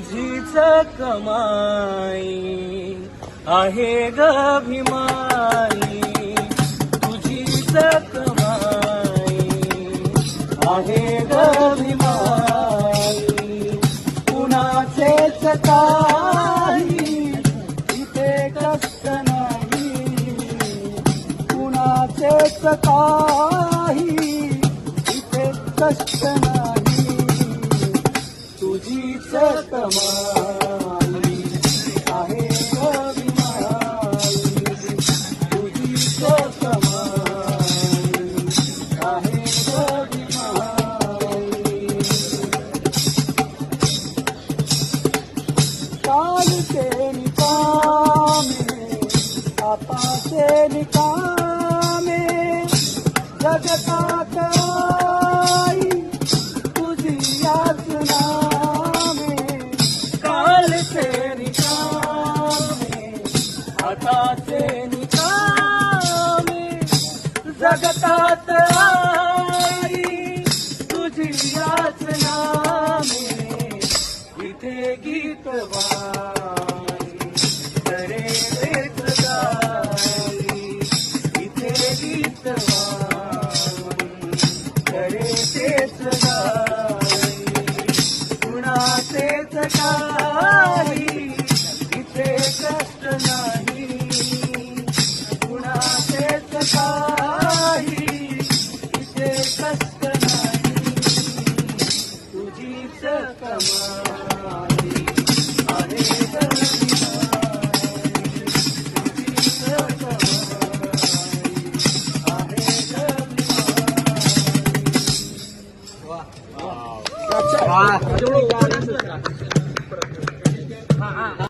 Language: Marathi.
तुझीच कमाई आहे ग भीमाई, तुझीच कमाई आहे ग भीमाई. कुणाचेच काही इथे कष्ट नाही, कुणाचेच काही इथे कष्ट नाही. तुझीच कमाई आहे ग भीमाई, तुझीच कमाई आहे ग भीमाई. कालचे निकामे आताचे निकामे जगतात आई तुझी याच नामे. कालचे निकामे आताचे निकामे जगतात आई तुझी याच नामे. इथे गीत वारी करे वेद गाई, इथे गीत वारी करे तेच गाई. कुणाचेच काही इथे कष्ट नाही, कुणाचेच काही इथे कष्ट नाही. तुझीच कमाई आहे ग भीमाई, तुझीच कमाई आहे ग भीमाई.